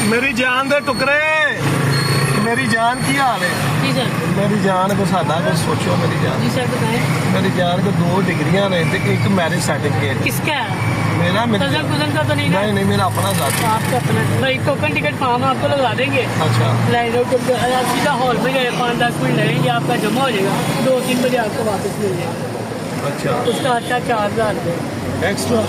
मेरी जान दे टुकड़े, मेरी जान की हाल है जी सर। मेरी जान को सादा को सोचो। मेरी जान जी सर बताएं। मेरी जान को 2 डिग्रियां ने ते एक मैरिज सर्टिफिकेट। किसका है? मेरा कजन का तो नहीं ना? नहीं मेरा अपना जाती। आपका अपना भाई, टोकन टिकट फॉर्म आपको लगा देंगे। अच्छा आप सीधा हॉल में गए, 5-10 मिनट लगेंगे, आपका जमा हो जाएगा, 2-3 बजे आपको वापस मिल जाएगा। अच्छा उसका अच्छा 4000 रुपये एक्स्ट्रा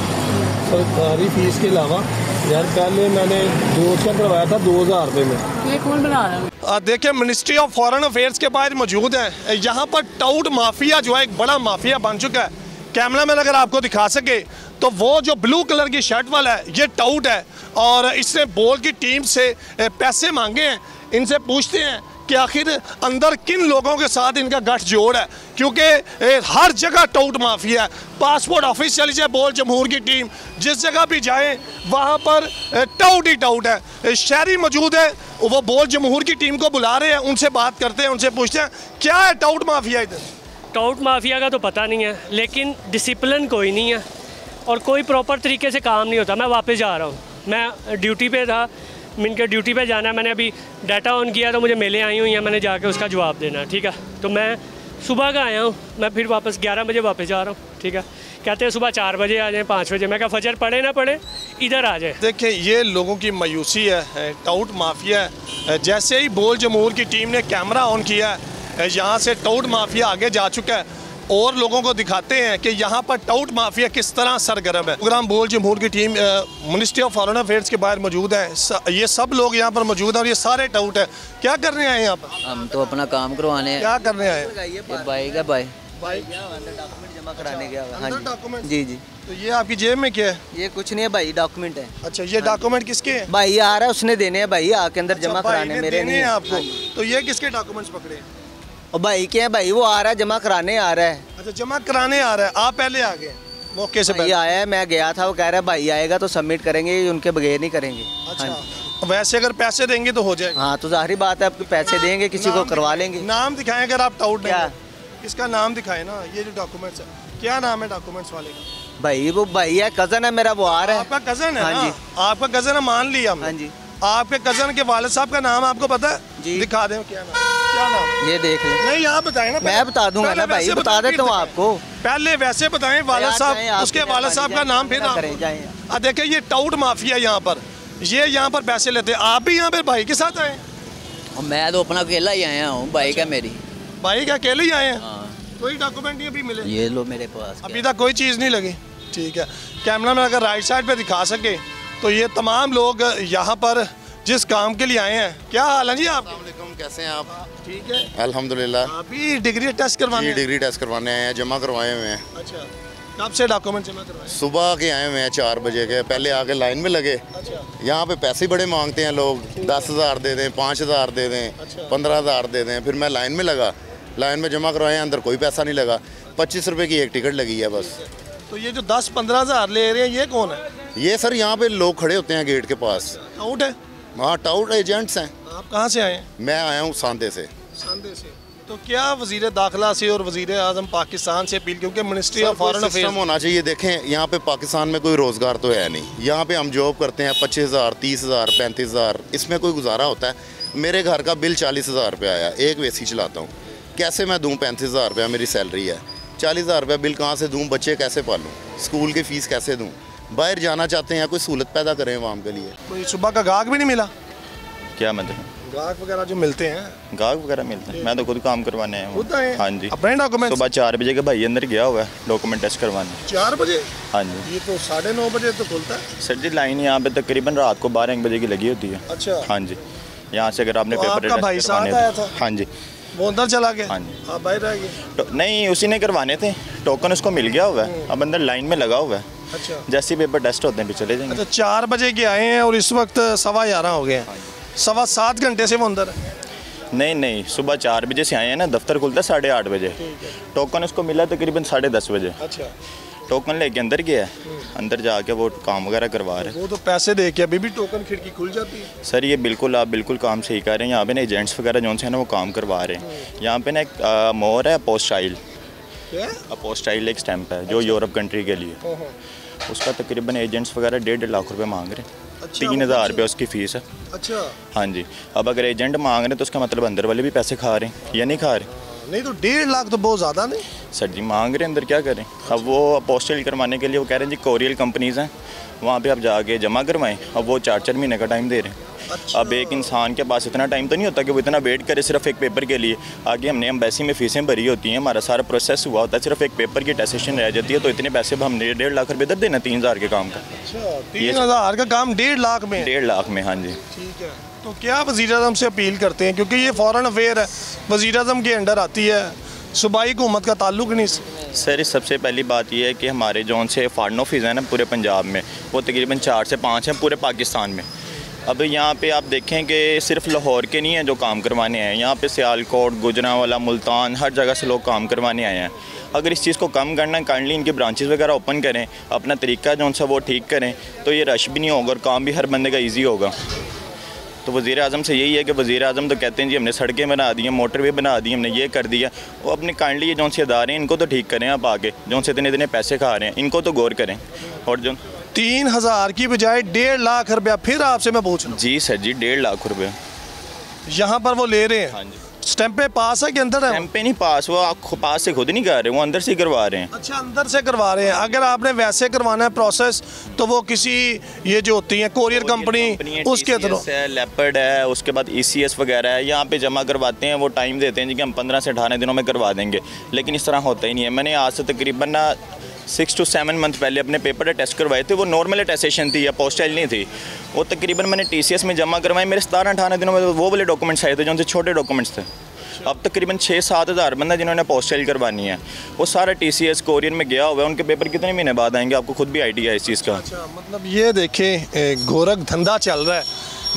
सरकारी फीस के अलावा। यार पहले मैंने 2 करवाया था 2000 रुपये में। ये कौन बना रहा है? देखिए मिनिस्ट्री ऑफ फॉरेन अफेयर्स के बाहर मौजूद है। यहाँ पर टाउट माफिया जो है एक बड़ा माफिया बन चुका है। कैमरा मैन अगर आपको दिखा सके तो वो जो ब्लू कलर की शर्ट वाला है ये टाउट है और इसने बॉल की टीम से पैसे मांगे हैं। इनसे पूछते हैं कि आखिर अंदर किन लोगों के साथ इनका गठजोड़ है, क्योंकि हर जगह टाउट माफिया है। पासपोर्ट ऑफिस चली जाए बॉल जमहूर की टीम, जिस जगह भी जाए वहाँ पर टाउट ही टाउट है। शहरी मौजूद है, वो बॉल जमहूर की टीम को बुला रहे हैं, उनसे बात करते हैं, उनसे पूछते हैं क्या है टाउट माफिया इधर। टाउट माफिया का तो पता नहीं है, लेकिन डिसिप्लिन कोई नहीं है और कोई प्रॉपर तरीके से काम नहीं होता। मैं वापस जा रहा हूँ, मैं ड्यूटी पे था, इनके ड्यूटी पे जाना है। मैंने अभी डाटा ऑन किया तो मुझे मेलें आई हुई हैं, मैंने जाके उसका जवाब देना है। ठीक है, तो मैं सुबह का आया हूँ, मैं फिर वापस 11 बजे वापस जा रहा हूँ। ठीक है, कहते हैं सुबह 4 बजे आ जाएँ, 5 बजे। मैं क्या फजर पढ़े ना पढ़े, इधर आ जाए। देखिए ये लोगों की मायूसी है, टाउट माफिया है। जैसे ही बॉल जमहूर की टीम ने कैमरा ऑन किया है, यहाँ से टाउट माफिया आगे जा चुका है और लोगों को दिखाते हैं कि यहाँ पर टाउट माफिया किस तरह सरगर्म है। प्रोग्राम बॉल जमहूर की team ministry of foreign affairs के बाहर मौजूद है। ये सब लोग यहाँ पर मौजूद हैं और ये सारे टाउट है। क्या करने आए हैं यहाँ पर? हम तो अपना काम करवाने हैं। क्या करने आए हैं? ये बाइक है, बाइक डॉक्यूमेंट जमा कराने गया। हाँ जी डॉक्यूमेंट। जी जी। तो ये आपकी जेब में क्या है? ये कुछ नहीं है भाई, डॉक्यूमेंट है। अच्छा ये डॉक्यूमेंट किसके हैं? भाई आ रहा है, उसने देने हैं भाई, आके अंदर जमा कराने, मेरे नहीं है है आपको। तो ये किसके डॉक्यूमेंट्स पकड़े? और भाई क्या है भाई, वो आ रहा है जमा कराने आ रहा है। अच्छा जमा कराने आ रहा है, आप पहले आ गए मौके से भाई आया है, मैं गया था, वो कह रहा है भाई आएगा तो सबमिट करेंगे, उनके बगैर नहीं करेंगे। अच्छा वैसे अगर पैसे देंगे तो हो जाएगा। हाँ तो जाहिर बात है, आपको पैसे देंगे, किसी को करवा लेंगे। नाम दिखाएं अगर आप टाउट क्या? इसका नाम दिखाएं ना, ये जो डॉक्यूमेंट्स है, क्या नाम है डॉक्यूमेंट्स वाले का? भाई वो भाई है, कजन है मेरा, वो आ रहा है। आपका कजन है? हाँ जी। आपका कजन है, मान लिया हमने। हाँ जी। आपके कजन के वालिद साहब का नाम आपको पता है? जी। दिखा दें क्या नाम है? क्या नाम है? ये देख ले। नहीं आप बताएं ना। मैं बता दूंगा ना भाई, बता देता हूँ आपको। पहले वैसे बताएं वालिद साहब, उसके वालिद साहब का नाम फिर आप देखिए। ये टाउट माफिया यहाँ पर, ये यहाँ पर पैसे लेते हैं। आप भी यहाँ पर भाई के साथ आए? मैं तो अपना अकेला ही आया हूँ, बाइक है मेरी। बाइक अकेले ही आए हैं? कोई डॉक्यूमेंट नहीं अभी मिले? ये लो मेरे पास, अभी तक कोई चीज़ नहीं लगी। ठीक है, कैमरा में अगर राइट साइड पे दिखा सके तो ये तमाम लोग यहाँ पर जिस काम के लिए आए हैं। क्या हाल है जी आप? कैसे हैं आप? ठीक है अल्हम्दुलिल्लाह। अभी डिग्री टेस्ट करवाने? डिग्री टेस्ट करवाने आए हैं, जमा करवाए हुए हैं। अच्छा कब से डॉक्यूमेंट जमा करवाए? सुबह के आए हुए हैं 4 बजे के, पहले आके लाइन में लगे। अच्छा यहाँ पे पैसे बड़े मांगते हैं लोग, 10,000 दे दें, 5,000 दे दें, 15,000 दे दें। फिर मैं लाइन में लगा, लाइन में जमा करवाए, अंदर कोई पैसा नहीं लगा, 25 रुपये की एक टिकट लगी है बस। तो ये जो 10-15 हज़ार ले रहे हैं ये कौन है? ये सर यहाँ पे लोग खड़े होते हैं गेट के पास। टाउट है? हाँ टाउट एजेंट्स हैं। आप कहाँ से आए हैं? मैं आया हूँ सांदे से। सांदे से। तो क्या वज़ीर दाखिला से और वज़ीर आज़म पाकिस्तान से अपील, क्योंकि मिनिस्ट्री ऑफ फॉरेन अफेयर्स होना चाहिए। देखें यहाँ पे पाकिस्तान में कोई रोज़गार तो है नहीं। यहाँ पे हम जॉब करते हैं, 25,000, 30,000, 35,000, इसमें कोई गुजारा होता है? मेरे घर का बिल 40,000 रुपये आया, एक वेसी चलाता हूँ, कैसे मैं दूँ? 35,000 रुपया मेरी सैलरी है, 40,000 रुपया बिल कहाँ से दूँ? बच्चे कैसे पालूँ? स्कूल की फ़ीस कैसे दूँ? बाहर जाना चाहते हैं, कोई सहूलत पैदा करें आवाम के लिए। कोई सुबह का गाहक भी नहीं मिला? क्या मतलब? गाहक वगैरह जो मिलते हैं? गाहक वगैरह मिलते हैं, मैं तो खुद काम करवाने आया हूँ। हाँ जी। अपने डॉक्यूमेंट? सुबह 4 बजे के भाई अंदर गया हुआ है डॉक्यूमेंट टेस्ट करवाने। 4 बजे? हाँ जी। ये तो 9:30 बजे तो खुलता है। सर जी लाइन यहाँ पे तकरीबन रात को 12-1 बजे की लगी होती है। अच्छा। हाँ जी, यहाँ से अगर आपने तो पेपर आपका भाई साथ आया था? हाँ जी। वो अंदर चला गया? हाँ जी। आप बाहर रह गए? नहीं, उसी ने करवाने थे, टोकन उसको मिल गया हुआ है, अब अंदर लाइन में लगा हुआ है। अच्छा। जैसे पेपर टेस्ट होते हैं फिर चले जाएंगे। अच्छा 4 बजे के आए हैं और इस वक्त 11:15 हो गए हैं। 7.25 घंटे से वो अंदर है? नहीं, सुबह 4 बजे से आए हैं ना, दफ्तर खुलता है 8:30 बजे। टोकन उसको मिला तकरीबन 10:30 बजे। अच्छा। टोकन लेके अंदर गया है, अंदर जाके वो काम वगैरह करवा रहे हैं। वो तो पैसे दे के अभी भी टोकन खिड़की खुल जाती है? सर ये बिल्कुल आप बिल्कुल काम सही कर रहे हैं। यहाँ पे ना एजेंट्स वगैरह जो है ना वो काम करवा रहे हैं। यहाँ पे ना एक मोहर है अपोस्टाइल। क्या? अपोस्टाइल एक स्टैंप है जो यूरोप कंट्री के लिए, उसका तकरीबन एजेंट्स वगैरह 1.5 लाख रुपए मांग रहे हैं। अच्छा, 3,000 रुपये उसकी फ़ीस है। अच्छा, हाँ जी। अब अगर एजेंट मांग रहे हैं तो उसका मतलब अंदर वाले भी पैसे खा रहे हैं या नहीं खा रहे? नहीं तो 1.5 लाख तो बहुत ज़्यादा नहीं। सर जी मांग रहे हैं, अंदर क्या करें? अब वो अपोस्टल करवाने के लिए वो कह रहे हैं जी कोरियल कंपनीज़ हैं, वहाँ पे आप जाके जमा करवाएं। अब वो 4-4 महीने का टाइम दे रहे हैं। अच्छा। अब एक इंसान के पास इतना टाइम तो नहीं होता कि वो इतना वेट करे सिर्फ एक पेपर के लिए। आगे हमने एम्बेसी में फ़ीसें भरी होती हैं, हमारा सारा प्रोसेस हुआ होता है, सिर्फ एक पेपर की अटेस्टेशन रह जाती है, तो इतने पैसे हम 1.5 लाख रुपये इधर देना 3,000 के काम का। अच्छा, 3,000 का काम 1.5 लाख में? 1.5 लाख में, हाँ जी। ठीक है, तो क्या वज़ीर-ए-आज़म से अपील करते हैं, क्योंकि ये फॉरेन अफेयर है, वज़ीर-ए-आज़म के अंडर आती है, सूबाई हुकूमत का ताल्लुक नहीं? सर सबसे पहली बात यह है कि हमारे जौन से फॉरेन ऑफिस हैं ना पूरे पंजाब में, वो तकरीबन 4 से 5 हैं पूरे पाकिस्तान में। अब यहाँ पे आप देखें कि सिर्फ लाहौर के नहीं हैं जो काम करवाने आए हैं, यहाँ पे सियालकोट, गुजरांवाला, मुल्तान, हर जगह से लोग काम करवाने आए हैं। अगर इस चीज़ को कम करना है, काइंडली इनके ब्रांचेस वगैरह ओपन करें, अपना तरीका जौन सा वो ठीक करें, तो ये रश भी नहीं होगा और काम भी हर बंदे का ईजी होगा। तो वज़ीर-ए-आज़म से यही है कि वज़ीर-ए-आज़म तो कहते हैं जी हमने सड़कें बना दी हैं, मोटरवे बना दी, हमने ये कर दिया। वो अपने काइंडली ये जौन से अदारे हैं इनको तो ठीक करें, आप आगे जौन से इतने पैसे खा रहे हैं इनको तो गौर करें। और जो 3,000 की बजाय 1.5 लाख रुपया, फिर आपसे मैं पूछ रहा हूँ। जी सर जी, 1.5 लाख रुपये यहाँ पर वो ले रहे हैं? हाँ जी। स्टैंप पे पास है कि अंदर है? स्टैंप पे नहीं पास, वो पास से खुद नहीं कर रहे, वो अंदर से ही करवा रहे हैं। अच्छा, अंदर से करवा रहे हैं। अगर आपने वैसे करवाना है प्रोसेस तो वो किसी ये जो होती है कोरियर कंपनी उसके थ्रू है, लेपर्ड है, उसके बाद ECS वगैरह है, यहाँ पे जमा करवाते हैं, वो टाइम देते हैं जी कि हम 15 से 18 दिनों में करवा देंगे, लेकिन इस तरह होता ही नहीं है। मैंने आज से तकरीबन 6 to 7 मंथ पहले अपने पेपर टेस्ट करवाए थे, वो नॉर्मल अटेस्टेशन थी या पोस्टल नहीं थी, वो तकरीबन मैंने TCS में जमा करवाए, मेरे 17-18 दिनों में वो वाले डॉक्यूमेंट्स आए थे जो उनसे छोटे डॉक्यूमेंट्स थे। अब तकरीबन 6-7 हज़ार बंदा जिन्होंने पोस्टल करवानी है वो सारा TCS कोरियर में गया हुआ है, उनके पेपर कितने महीने बाद आएंगे आपको खुद भी आइडिया है इस चीज़ का। अच्छा, मतलब ये देखें गोरख धंधा चल रहा है,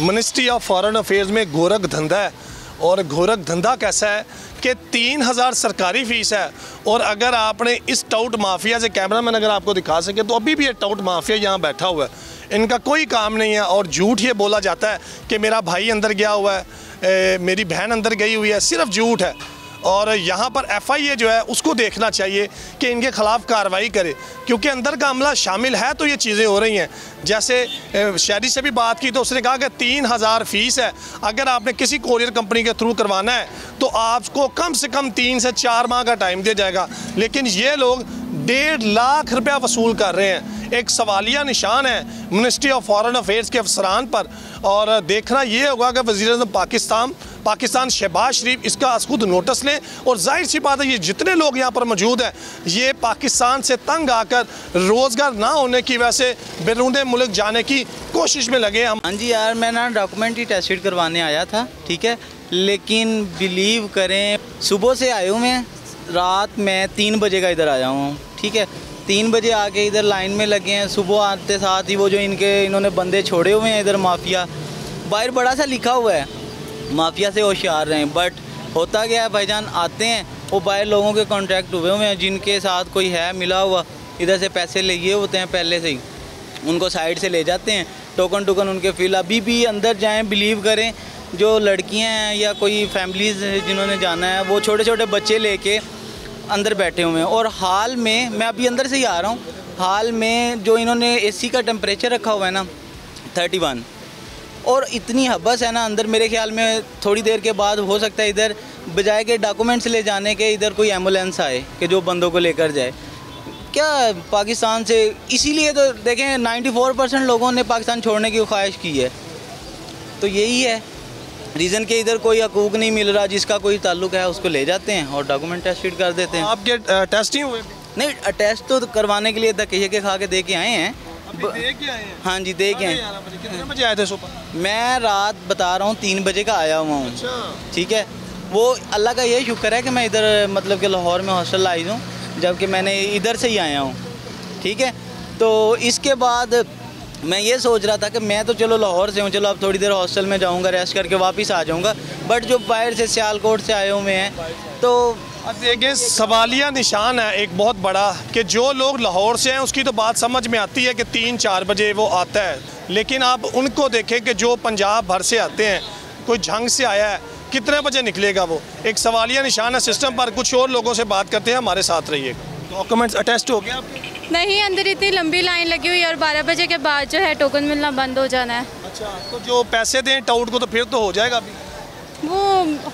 मिनिस्ट्री ऑफ फॉरेन अफेयर्स में गोरख धंधा है। और गोरख धंधा कैसा है कि 3,000 सरकारी फ़ीस है, और अगर आपने इस टाउट माफिया से, कैमरामैन अगर आपको दिखा सके तो अभी भी ये टाउट माफिया यहाँ बैठा हुआ है, इनका कोई काम नहीं है। और झूठ ये बोला जाता है कि मेरा भाई अंदर गया हुआ है, मेरी बहन अंदर गई हुई है, सिर्फ झूठ है। और यहाँ पर FIA जो है उसको देखना चाहिए कि इनके ख़िलाफ़ कार्रवाई करे, क्योंकि अंदर का अमला शामिल है तो ये चीज़ें हो रही हैं। जैसे शहरी से भी बात की तो उसने कहा कि 3,000 फ़ीस है, अगर आपने किसी कोरियर कंपनी के थ्रू करवाना है तो आपको कम से कम 3 से 4 माह का टाइम दिया जाएगा, लेकिन ये लोग 1.5 लाख रुपया वसूल कर रहे हैं। एक सवालिया निशान है मिनिस्ट्री ऑफ फॉरेन अफेयर्स के अफसरान पर। और देखना ये होगा कि वज़ीर-ए-आज़म पाकिस्तान शहबाज शरीफ इसका खुद नोटिस लें। और जाहिर सी बात है ये जितने लोग यहाँ पर मौजूद हैं ये पाकिस्तान से तंग आकर रोज़गार ना होने की वजह से बैरून मुल्क जाने की कोशिश में लगे हम। हाँ जी यार, मैं ना डॉक्यूमेंट ही टेस्टेड करवाने आया था, ठीक है, लेकिन बिलीव करें सुबह से आए हुए हैं, रात में 3 बजे का इधर आया हूँ, ठीक है। 3 बजे आके इधर लाइन में लगे हैं, सुबह आते साथ ही वो जो इन्होंने बंदे छोड़े हुए हैं इधर माफिया, बाहर बड़ा सा लिखा हुआ है माफिया से होशियार रहें, बट होता क्या है भाईजान, आते हैं वो बाहर लोगों के कॉन्ट्रैक्ट हुए हुए हैं जिनके साथ कोई है मिला हुआ, इधर से पैसे लिए होते हैं पहले से ही, उनको साइड से ले जाते हैं, टोकन उनके फिल। अभी भी अंदर जाएँ, बिलीव करें, जो लड़कियाँ हैं या कोई फैमिलीज़ जिन्होंने जाना है वो छोटे छोटे बच्चे लेके अंदर बैठे हुए हैं। और हाल में, मैं अभी अंदर से ही आ रहा हूँ, हाल में जो इन्होंने AC का टेम्परेचर रखा हुआ है ना 31, और इतनी हबस है ना अंदर, मेरे ख्याल में थोड़ी देर के बाद हो सकता है इधर बजाय के डॉक्यूमेंट्स ले जाने के इधर कोई एम्बुलेंस आए कि जो बंदों को लेकर जाए। क्या पाकिस्तान से, इसीलिए तो देखें 94% लोगों ने पाकिस्तान छोड़ने की ख्वाहिश की है, तो यही है रीज़न कि इधर कोई हकूक़ नहीं मिल रहा, जिसका कोई ताल्लुक है उसको ले जाते हैं और डॉक्यूमेंट टेस्ट कर देते हैं। आपके टेस्ट ही हुए? नहीं, टेस्ट तो करवाने के लिए धक्के के खा के दे के आए हैं। दे के आए हैं? हाँ जी, दे के आए। कितने बजे आए थे सुबह? मैं रात बता रहा हूँ 3 बजे का आया हुआ हूँ, ठीक है। वो अल्लाह का ये शुक्र है कि मैं इधर मतलब कि लाहौर में हॉस्टल आई हूँ, जबकि मैंने इधर से ही आया हूँ, ठीक है। तो इसके बाद मैं ये सोच रहा था कि मैं तो चलो लाहौर से हूँ, चलो अब थोड़ी देर हॉस्टल में जाऊँगा, रेस्ट करके वापस आ जाऊँगा, बट जो बाहर से सियालकोट से आए हुए हैं तो अब देखें सवालिया निशान है एक बहुत बड़ा कि जो लोग लाहौर से हैं उसकी तो बात समझ में आती है कि 3-4 बजे वो आता है, लेकिन आप उनको देखें कि जो पंजाब भर से आते हैं, कोई झंग से आया है, कितने बजे निकलेगा वो? एक सवालिया निशान है सिस्टम पर। कुछ और लोगों से बात करते हैं, हमारे साथ रहिएगा। डॉक्यूमेंट्स अटेस्ट हो गए आपके? नहीं, अंदर इतनी लंबी लाइन लगी हुई है और 12 बजे के बाद जो है टोकन मिलना बंद हो जाना है। अच्छा, तो जो पैसे दें टाउट को तो फिर तो हो जाएगा अभी? वो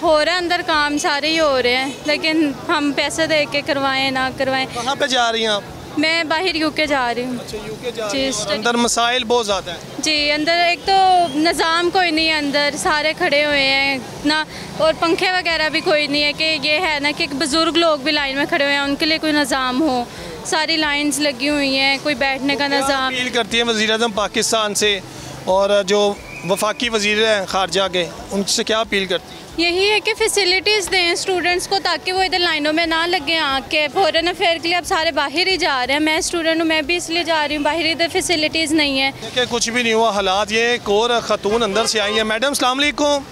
हो रहा है अंदर, काम सारे ही हो रहे हैं, लेकिन हम पैसे दे के करवाएं ना करवाएं। कहाँ पे जा रही हैं आप? मैं बाहर यूके जा रही हूँ। अच्छा, यूके जा रही हैं। अंदर मसाइल बहुत ज़्यादा है जी। अंदर एक तो निज़ाम कोई नहीं है, अंदर सारे खड़े हुए हैं ना, और पंखे वगैरह भी कोई नहीं है कि ये है ना कि बुज़ुर्ग लोग भी लाइन में खड़े हुए हैं, उनके लिए कोई निज़ाम हो। सारी लाइंस लगी हुई हैं, कोई बैठने का निज़ाम। अपील करती है वज़ीर-ए-आज़म पाकिस्तान से और जो वफाकी वज़ीर हैं ख़ारजा के, उनसे क्या अपील करती है? यही है कि फैसिलिटीज़ दें स्टूडेंट्स को, ताकि वो इधर लाइनों में ना लगे आके। फॉरेन अफेयर के लिए अब सारे बाहर ही जा रहे हैं, मैं स्टूडेंट हूँ, मैं भी इसलिए जा रही हूँ बाहर, इधर फैसिलिटीज़ नहीं है। देखिए कुछ भी नहीं हुआ हालात। ये एक और ख़तून अंदर से आई है। मैडम अस्सलाम वालेकुम।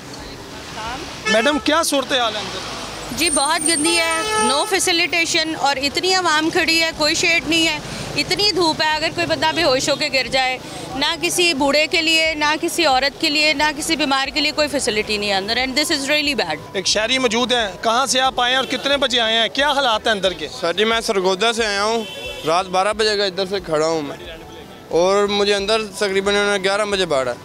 मैडम क्या सूरत हाल है अंदर? जी बहुत गंदी है, नो फैसिलिटेशन, और इतनी आवाम खड़ी है, कोई शेड नहीं है, इतनी धूप है, अगर कोई बंदा बेहोश होकर गिर जाए, ना किसी बूढ़े के लिए, ना किसी औरत के लिए, ना किसी बीमार के लिए कोई फैसिलिटी नहीं है अंदर, and this is really bad. एक शहरी मौजूद हैं, कहाँ से आप आए हैं और कितने बजे आए हैं, क्या हालात हैं अंदर के? सर जी मैं सरगोदा से आया हूँ, रात 12 बजे का इधर से खड़ा हूँ मैं, और मुझे अंदर तकरीबन 11 बजे बाढ़ है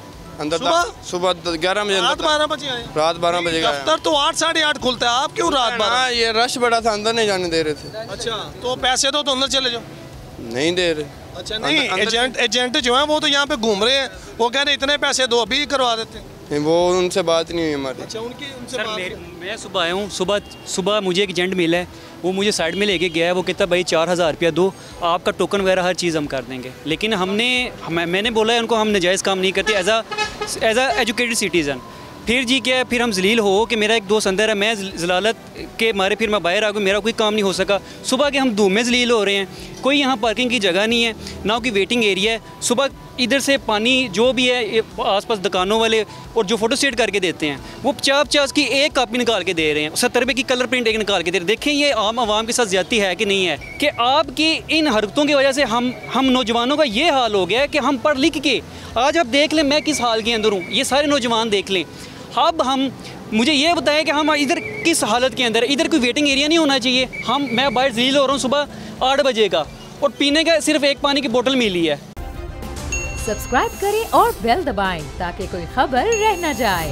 अंदर। सुबह 11 बजे, रात 12 बजे आए? रात 12 बजे का। दफ्तर तो 8 साढ़े 8 खुलता है, आप क्यों रात 12? ये रश बड़ा था, अंदर नहीं जाने दे रहे थे। अच्छा, तो पैसे दो तो अंदर चले जाओ। नहीं दे रहे। अच्छा, नहीं, एजेंट जो है वो तो यहाँ पे घूम रहे हैं, वो कह रहे इतने पैसे दो अभी करवा देते हैं। नहीं, वो उनसे बात नहीं हुई हमारी। अच्छा, उनसे सर बात मैं सुबह आया हूँ, सुबह मुझे एक एजेंट मिला है, वो मुझे साइड में लेके गया है, वो कहता भाई 4000 रुपया दो, आपका टोकन वगैरह हर चीज़ हम कर देंगे। लेकिन मैंने बोला है उनको हम नजायज़ काम नहीं करते एज अ एजुकेटेड सिटीज़न। फिर जी क्या है, फिर हम जलील हो कि मेरा एक दोस्त अंदर है, मैं जलालत के मारे फिर मैं बाहर आ गया, मेरा कोई काम नहीं हो सका। सुबह के हम धूप में जलील हो रहे हैं, कोई यहाँ पार्किंग की जगह नहीं है, ना कोई वेटिंग एरिया है। सुबह इधर से पानी जो भी है आसपास दुकानों वाले और जो फोटो स्टेट करके देते हैं, वो 50 की एक कापी निकाल के दे रहे हैं, 70 रुपये की कलर प्रिंट एक निकाल के दे रहे हैं। देखें ये आम आवाम के साथ ज़्यादती है कि नहीं है, कि आपकी इन हरकतों की वजह से हम नौजवानों का ये हाल हो गया है कि हम पढ़ लिख के, आज आप देख लें मैं किस हाल के अंदर हूँ, ये सारे नौजवान देख लें। अब मुझे ये बताएं कि हम इधर किस हालत के अंदर, इधर कोई वेटिंग एरिया नहीं होना चाहिए। मैं बाहर जलील हो रहा हूँ सुबह 8 बजे का, और पीने का सिर्फ एक पानी की बोतल मिली है। सब्सक्राइब करें और बेल दबाएं ताकि कोई खबर रह न जाए।